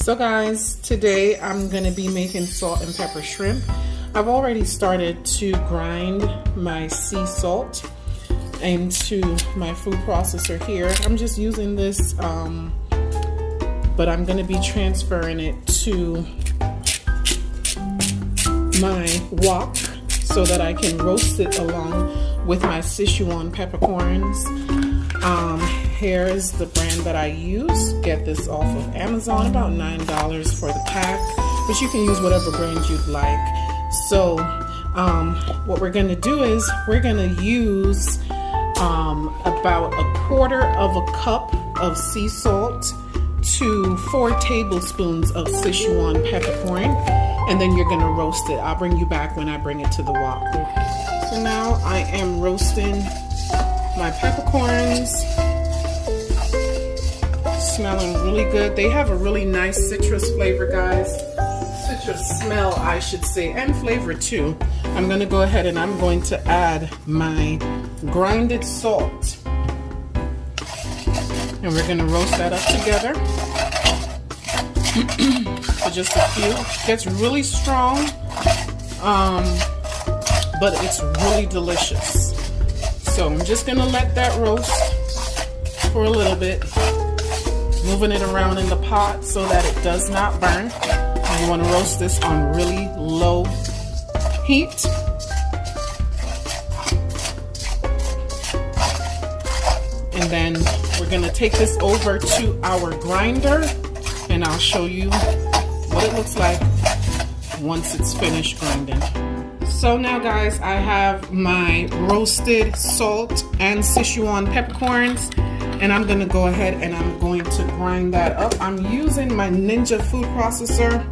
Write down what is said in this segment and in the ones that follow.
So guys, today I'm gonna be making salt and pepper shrimp. I've already started to grind my sea salt into my food processor here. I'm just using this, but I'm gonna be transferring it to my wok so that I can roast it along with my Sichuan peppercorns. Here's the brand that I use. Get this off of Amazon, about $9 for the pack, but you can use whatever brand you'd like. So what we're gonna do is we're gonna use about 1/4 of a cup of sea salt to 4 tablespoons of Sichuan peppercorn, and then you're gonna roast it. I'll bring you back when I bring it to the wok. So now I am roasting my peppercorns. Smelling really good. They have a really nice citrus flavor, guys. Citrus smell, I should say, and flavor too. I'm gonna go ahead and I'm going to add my grinded salt. And we're gonna roast that up together for just a few. It gets really strong, but it's really delicious. So I'm just gonna let that roast for a little bit, moving it around in the pot so that it does not burn. And you wanna roast this on really low heat. And then we're gonna take this over to our grinder and I'll show you what it looks like once it's finished grinding. So now guys, I have my roasted salt and Sichuan peppercorns, and I'm gonna go ahead and I'm going to grind that up. I'm using my Ninja food processor.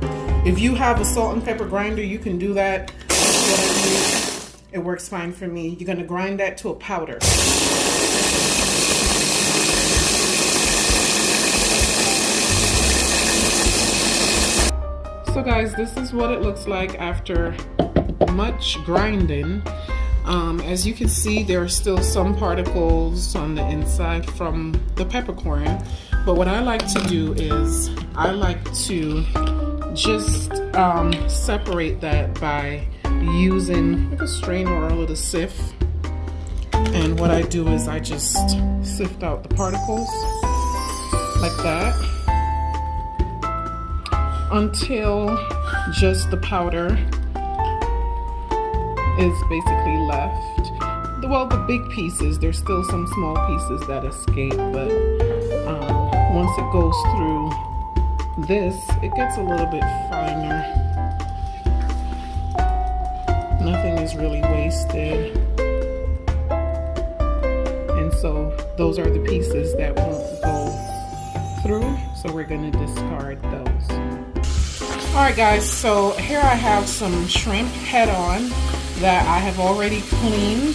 If you have a salt and pepper grinder, you can do that. That's what I use. It works fine for me. You're gonna grind that to a powder. So guys, this is what it looks like after much grinding. As you can see, there are still some particles on the inside from the peppercorn, but what I like to do is I like to just separate that by using like a strainer or a little sift. And what I do is I just sift out the particles like that until just the powder is basically left. Well, the big pieces, there's still some small pieces that escape, but once it goes through this, it gets a little bit finer. Nothing is really wasted. And so those are the pieces that won't go through, so we're gonna discard those. All right guys, so here I have some shrimp head on that I have already cleaned,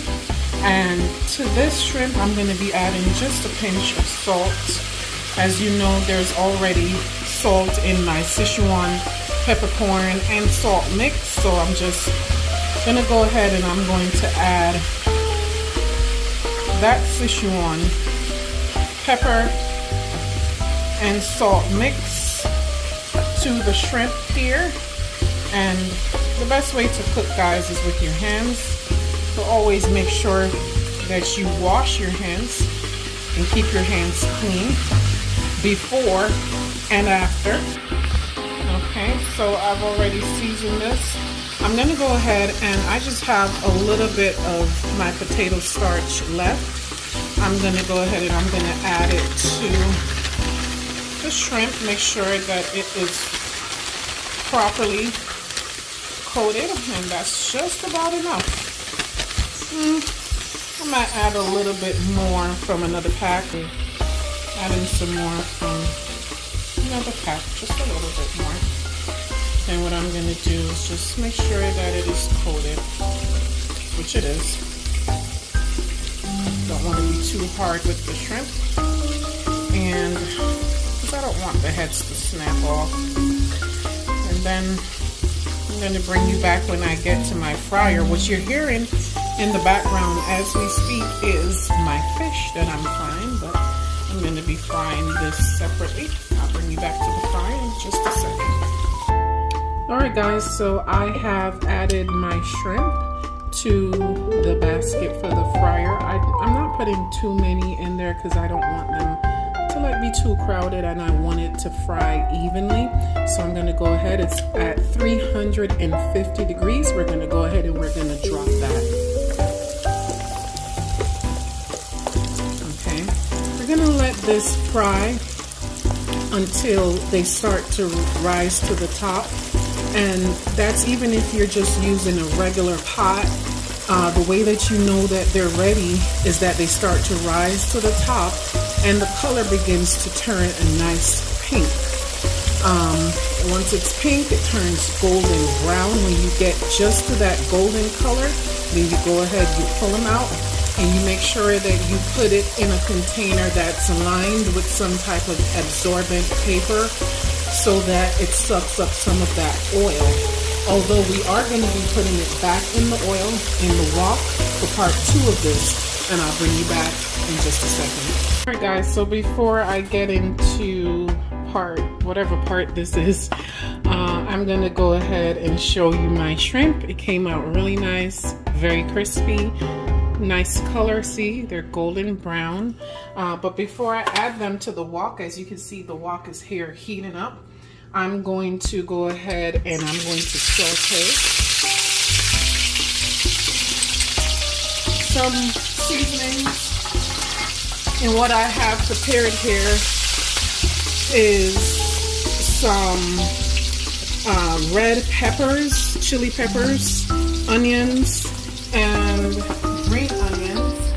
and to this shrimp I'm going to be adding just a pinch of salt. As you know, there's already salt in my Sichuan peppercorn and salt mix, so I'm just going to go ahead and I'm going to add that Sichuan pepper and salt mix to the shrimp here. And the best way to cook, guys, is with your hands. So always make sure that you wash your hands and keep your hands clean before and after. Okay, so I've already seasoned this. I'm gonna go ahead and I just have a little bit of my potato starch left. I'm gonna go ahead and I'm gonna add it to the shrimp. Make sure that it is properly coated, and that's just about enough. I might add a little bit more from another pack. Adding some more from another pack, just a little bit more. And what I'm going to do is just make sure that it is coated, which it is. Don't want to be too hard with the shrimp, and because I don't want the heads to snap off. And then I'm going to bring you back when I get to my fryer. What you're hearing in the background as we speak is my fish that I'm frying, but I'm going to be frying this separately. I'll bring you back to the fryer in just a Alright guys, so I have added my shrimp to the basket for the fryer. I'm not putting too many in there because I don't want them to like be too crowded, and I want it to fry evenly. So I'm going to go ahead, it's at 350 degrees. We're going to go ahead and we're going to drop that. Okay, we're going to let this fry until they start to rise to the top. And that's even if you're just using a regular pot. The way that you know that they're ready is that they start to rise to the top and the color begins to turn a nice pink. Once it's pink, it turns golden brown. When you get just to that golden color, then you go ahead, you pull them out, and you make sure that you put it in a container that's lined with some type of absorbent paper so that it sucks up some of that oil. Although we are going to be putting it back in the oil in the wok for part 2 of this, and I'll bring you back in just a second. Alright guys, so before I get into whatever part this is, I'm going to go ahead and show you my shrimp. It came out really nice, very crispy, nice color. See, they're golden brown. But before I add them to the wok, as you can see, the wok is here heating up. I'm going to go ahead and I'm going to saute some seasonings. And what I have prepared here is some red peppers, chili peppers, onions, and green onions.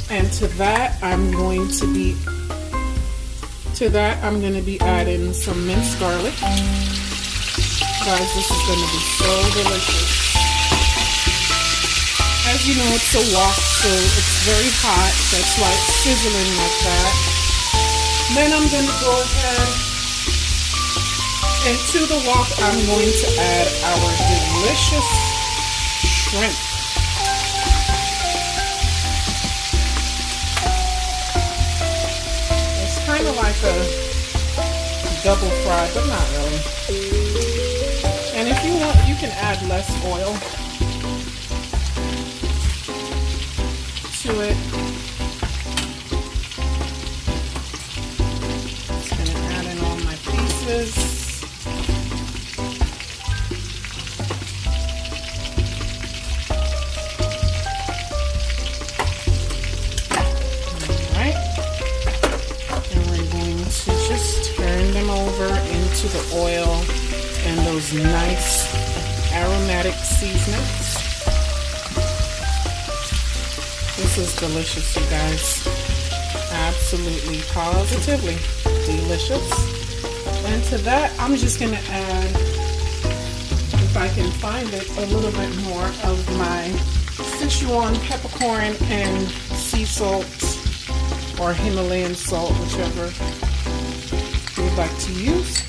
And to that I'm going to be adding some minced garlic. Guys, this is going to be so delicious. As you know, it's a wok, so it's very hot. That's why it's sizzling like that. Then I'm going to go ahead and to the wok, I'm going to add our delicious shrimp. Kind of like a double fry, but not really. And if you want, you can add less oil to it. Just gonna add in all my pieces. Over into the oil and those nice aromatic seasonings. This is delicious, you guys. Absolutely, positively delicious. And to that, I'm just going to add, if I can find it, a little bit more of my Sichuan peppercorn and sea salt or Himalayan salt, whichever you'd like to use,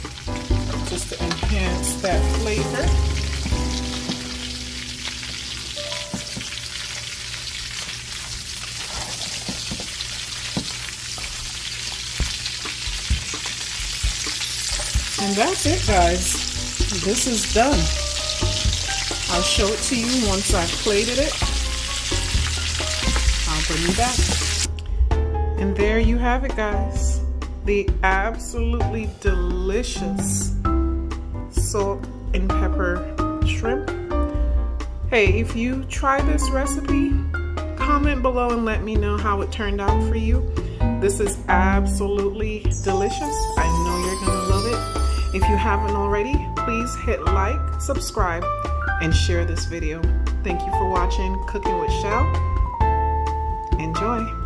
just to enhance that flavor. And that's it, guys. This is done. I'll show it to you once I've plated it. I'll bring you back. And there you have it, guys. The absolutely delicious salt and pepper shrimp. Hey, if you try this recipe, comment below and let me know how it turned out for you. This is absolutely delicious. I know you're gonna love it. If you haven't already, please hit like, subscribe, and share this video. Thank you for watching Cooking with Shell. Enjoy.